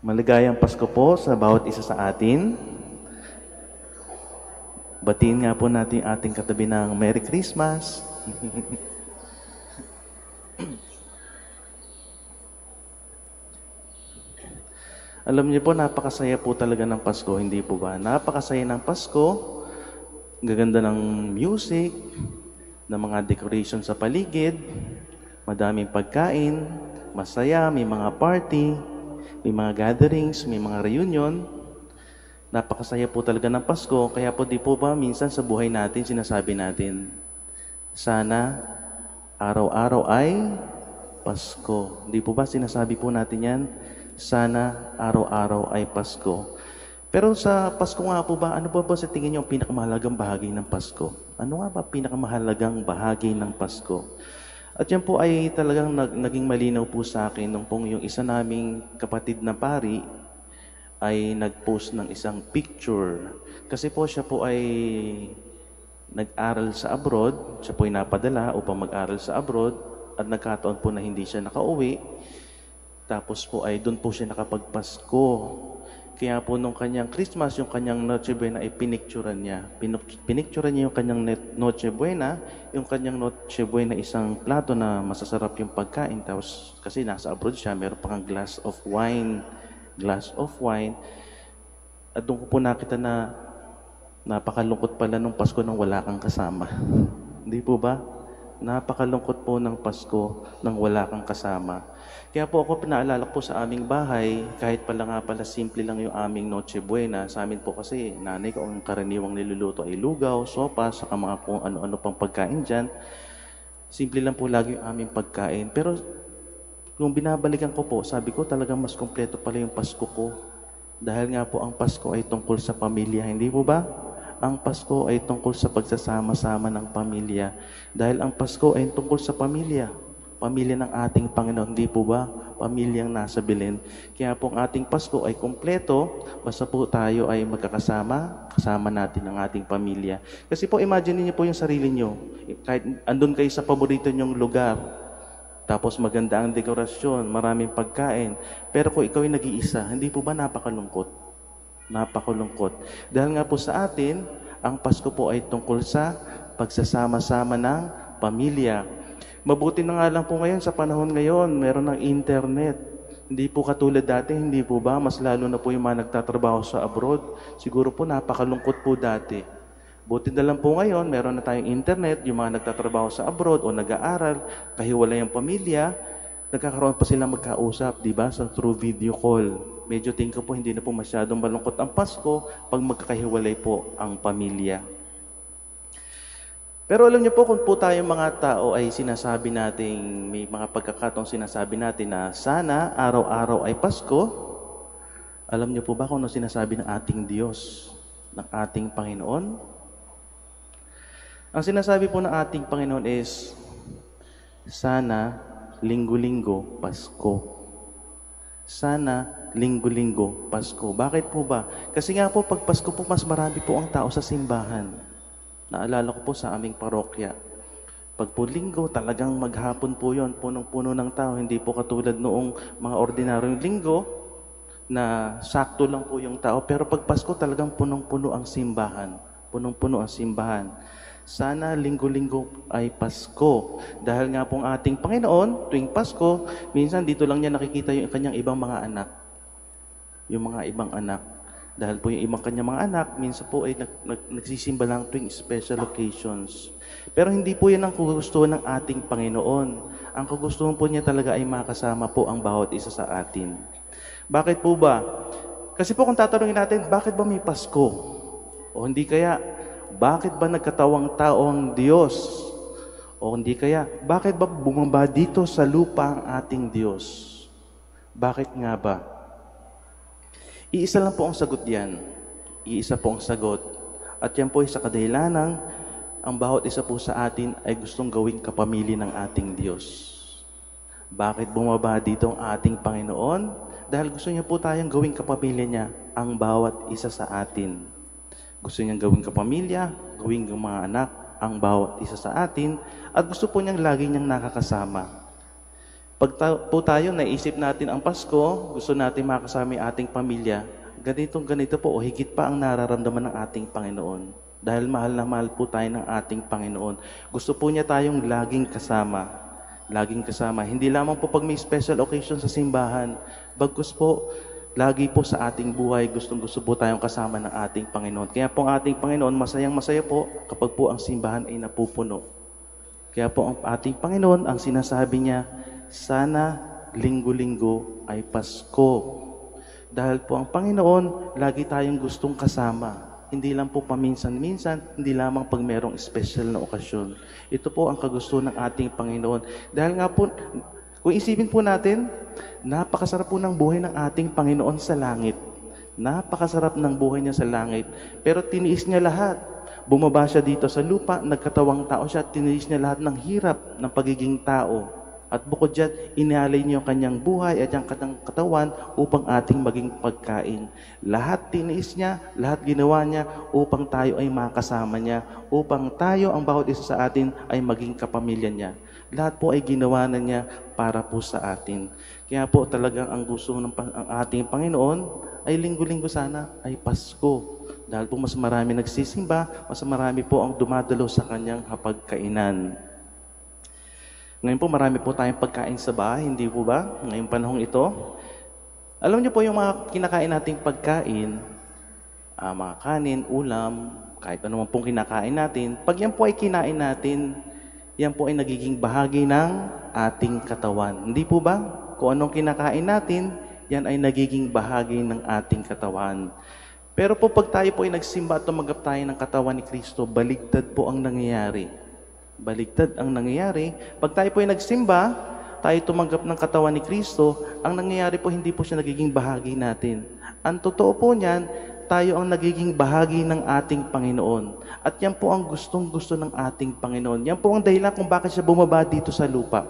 Maligayang Pasko po sa bawat isa sa atin. Batiin nga po natin ating katabi ng Merry Christmas. Alam niyo po, napakasaya po talaga ng Pasko, hindi po ba? Napakasaya ng Pasko, gaganda ng music, ng mga decoration sa paligid, madaming pagkain, masaya, may mga party, may mga gatherings, may mga reunion. Napakasaya po talaga ng Pasko, kaya po di po ba minsan sa buhay natin sinasabi natin, sana araw-araw ay Pasko. Di po ba sinasabi po natin yan? Sana araw-araw ay Pasko. Pero sa Pasko nga po ba, ano ba sa tingin niyo ang pinakamahalagang bahagi ng Pasko? Ano nga ba pinakamahalagang bahagi ng Pasko? At yan po ay talagang naging malinaw po sa akin nung pong yung isa naming kapatid na pari ay nag-post ng isang picture. Kasi po siya po ay nag-aral sa abroad, siya po ay napadala upang mag-aral sa abroad at nagkataon po na hindi siya nakauwi. Tapos po ay doon po siya nakapagpasko. Kaya po nung kanyang Christmas, yung kanyang Noche Buena ay pinicturan niya. Pinicturan niya yung kanyang Noche Buena. Yung kanyang Noche Buena isang plato na masasarap yung pagkain. Tapos kasi nasa abroad siya, meron pa kang glass of wine. At doon ko po nakita na napakalungkot pala nung Pasko nang wala kang kasama. Hindi po ba? Napakalungkot po ng Pasko nang wala kang kasama. Kaya po ako pinaalala po sa aming bahay, kahit pala nga pala simple lang yung aming Noche Buena. Sa amin po kasi nanay ko ang karaniwang niluluto ay lugaw, sopa, saka mga kung ano-ano pang pagkain dyan. Simple lang po lagi yung aming pagkain. Pero kung binabalikan ko po, sabi ko talagang mas kompleto pala yung Pasko ko. Dahil nga po ang Pasko ay tungkol sa pamilya, hindi po ba? Ang Pasko ay tungkol sa pagsasama-sama ng pamilya. Dahil ang Pasko ay tungkol sa pamilya. Pamilya ng ating Panginoon, hindi po ba? Pamilyang nasa Belen. Kaya po ang ating Pasko ay kompleto, basta po tayo ay magkakasama, kasama natin ang ating pamilya. Kasi po imagine niyo po yung sarili niyo. Kahit andun kayo sa paborito niyong lugar, tapos maganda ang dekorasyon, maraming pagkain. Pero kung ikaw ay nag-iisa, hindi po ba napakalungkot? Napakalungkot. Dahil nga po sa atin, ang Pasko po ay tungkol sa pagsasama-sama ng pamilya. Mabuti na nga lang po ngayon, sa panahon ngayon, meron ng internet. Hindi po katulad dati, hindi po ba? Mas lalo na po yung mga nagtatrabaho sa abroad. Siguro po napakalungkot po dati. Buti na lang po ngayon, meron na tayong internet, yung mga nagtatrabaho sa abroad o nag-aaral, kahiwalay ang pamilya, nagkakaroon pa sila magkausap, di ba? Sa through video call. Medyo tingin ko po hindi na po masyadong malungkot ang Pasko pag magkakahiwalay po ang pamilya. Pero alam niyo po, kung po tayong mga tao ay sinasabi nating, may mga pagkakataong sinasabi natin na sana araw-araw ay Pasko, alam niyo po ba kung ano sinasabi ng ating Diyos, ng ating Panginoon? Ang sinasabi po ng ating Panginoon is, sana linggo-linggo Pasko. Sana linggo-linggo Pasko. Bakit po ba? Kasi nga po, pag Pasko po, mas marami po ang tao sa simbahan. Naalala ko po sa aming parokya. Pag po linggo, talagang maghapon po yon, punong-puno ng tao. Hindi po katulad noong mga ordinaryong linggo na sakto lang po yung tao. Pero pag Pasko, talagang punong-puno ang simbahan. Punong-puno ang simbahan. Sana linggo-linggo ay Pasko. Dahil nga pong ating Panginoon, tuwing Pasko, minsan dito lang niya nakikita yung kanyang ibang mga anak. Yung mga ibang anak. Dahil po yung ibang kanyang mga anak, minsan po ay nagsisimba lang tuwing special occasions. Pero hindi po yan ang kagustuhan ng ating Panginoon. Ang kagustuhan po niya talaga ay makasama po ang bawat isa sa atin. Bakit po ba? Kasi po kung tatanungin natin, bakit ba may Pasko? O hindi kaya, bakit ba nagkatawang tao ang Diyos? O hindi kaya, bakit ba bumaba dito sa lupa ang ating Diyos? Bakit nga ba? Iisa lang po ang sagot yan. Iisa po ang sagot. At yan po ay sa kadahilanang ang bawat isa po sa atin ay gustong gawing kapamilya ng ating Diyos. Bakit bumaba dito ang ating Panginoon? Dahil gusto niya po tayong gawing kapamilya niya, ang bawat isa sa atin. Gusto niyang gawing kapamilya, gawing mga anak, ang bawat isa sa atin, at gusto po niyang lagi niyang nakakasama. Po tayo, naisip natin ang Pasko, gusto natin makasama yung ating pamilya, ganito po o higit pa ang nararamdaman ng ating Panginoon. Dahil mahal na mahal po tayo ng ating Panginoon. Gusto po niya tayong laging kasama. Laging kasama. Hindi lamang po pag may special occasion sa simbahan. Bagkus po, lagi po sa ating buhay, gustong-gusto po tayong kasama ng ating Panginoon. Kaya po ang ating Panginoon, masayang-masaya po kapag po ang simbahan ay napupuno. Kaya po ang ating Panginoon, ang sinasabi niya, sana linggo-linggo ay Pasko. Dahil po ang Panginoon, lagi tayong gustong kasama. Hindi lang po paminsan-minsan, hindi lamang pag merong special na okasyon. Ito po ang kagustuhan ng ating Panginoon. Dahil nga po, kung isipin po natin, napakasarap po ng buhay ng ating Panginoon sa langit. Napakasarap ng buhay niya sa langit. Pero tiniis niya lahat. Bumaba siya dito sa lupa, nagkatawang tao siya, tiniis niya lahat ng hirap ng pagiging tao. At bukod dyan, inalay niyo ang kanyang buhay at ang kanyang katawan upang ating maging pagkain. Lahat tiniis niya, lahat ginawa niya upang tayo ay makasama niya, upang tayo, ang bawat isa sa atin, ay maging kapamilya niya. Lahat po ay ginawa na niya para po sa atin. Kaya po talagang ang gusto ng ating Panginoon ay linggo-linggo sana ay Pasko. Dahil po mas marami nagsisimba, mas marami po ang dumadalo sa kanyang hapagkainan. Ngayon po, marami po tayong pagkain sa bahay, hindi po ba? Ngayong panahong ito. Alam niyo po yung mga kinakain nating pagkain, mga kanin, ulam, kahit ano man pong kinakain natin, pag yan po ay kinain natin, yan po ay nagiging bahagi ng ating katawan. Hindi po ba? Kung anong kinakain natin, yan ay nagiging bahagi ng ating katawan. Pero po pag tayo po ay nagsimba at tumanggap tayo ng katawan ni Kristo, baligtad po ang nangyayari. Baligtad ang nangyayari. Pag tayo po ay nagsimba, tayo tumanggap ng katawan ni Kristo, ang nangyayari po hindi po siya nagiging bahagi natin. Ang totoo po niyan, tayo ang nagiging bahagi ng ating Panginoon. At yan po ang gustong-gusto ng ating Panginoon. Yan po ang dahilan kung bakit siya bumaba dito sa lupa.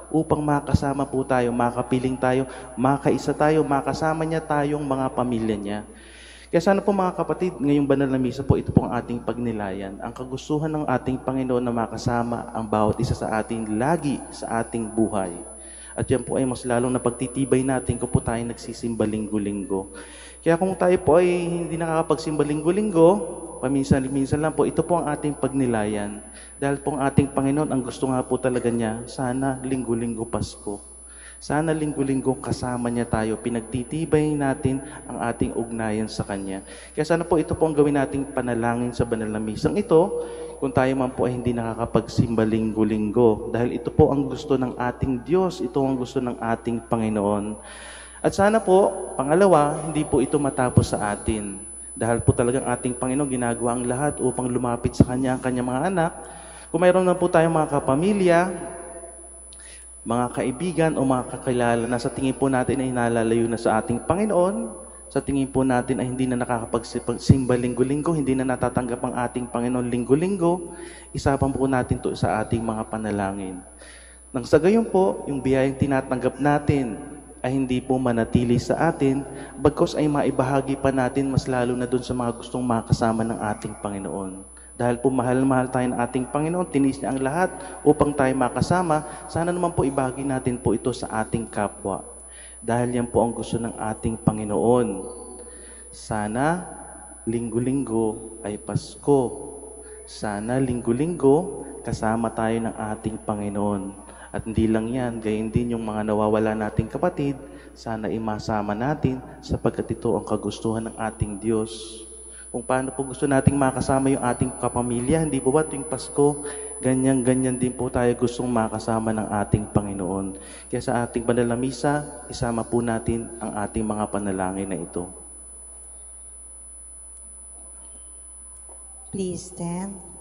Upang makasama po tayo, makapiling tayo, makaisa tayo, makasama niya tayong mga pamilya niya. Kaya sana po mga kapatid, ngayong banal na misa po, ito po ang ating pagnilayan. Ang kagustuhan ng ating Panginoon na makasama ang bawat isa sa ating lagi sa ating buhay. At yan po ay mas lalong napagtitibay natin kung po tayo nagsisimba linggo-linggo. Kaya kung tayo po ay hindi nakakapagsimba linggo-linggo, paminsan-minsan lang po, ito po ang ating pagnilayan. Dahil po ang ating Panginoon, ang gusto nga po talaga niya, sana linggo-linggo Pasko. Sana linggo-linggo kasama niya tayo, pinagtitibay natin ang ating ugnayan sa Kanya. Kaya sana po ito po ang gawin nating panalangin sa banal na misang ito, kung tayo man po ay hindi nakakapagsimba linggo-linggo. Dahil ito po ang gusto ng ating Diyos, ito ang gusto ng ating Panginoon. At sana po, pangalawa, hindi po ito matapos sa atin. Dahil po talagang ating Panginoon ginagawa ang lahat upang lumapit sa Kanya ang Kanyang mga anak. Kung mayroon na po tayong mga kapamilya, mga kaibigan o mga kakilala na sa tingin po natin ay nalalayo na sa ating Panginoon, sa tingin po natin ay hindi na nakakapagsimba linggo-linggo, hindi na natatanggap ang ating Panginoon linggo-linggo, isapan po natin to sa ating mga panalangin. Nang sa gayon po, yung biyayang tinatanggap natin ay hindi po manatili sa atin, bagkus ay maibahagi pa natin mas lalo na dun sa mga gustong makasama ng ating Panginoon. Dahil po mahal-mahal tayo ng ating Panginoon, tinis niya ang lahat upang tayo makasama, sana naman po ibahagi natin po ito sa ating kapwa. Dahil yan po ang gusto ng ating Panginoon. Sana linggo-linggo ay Pasko. Sana linggo-linggo kasama tayo ng ating Panginoon. At hindi lang yan, gayon din yung mga nawawala nating kapatid, sana imasama natin sapagkat ito ang kagustuhan ng ating Diyos. Kung paano po gusto nating makasama yung ating kapamilya, hindi po ba tuwing Pasko, ganyan-ganyan din po tayo gustong makasama ng ating Panginoon. Kaya sa ating banal na misa, isama po natin ang ating mga panalangin na ito. Please stand.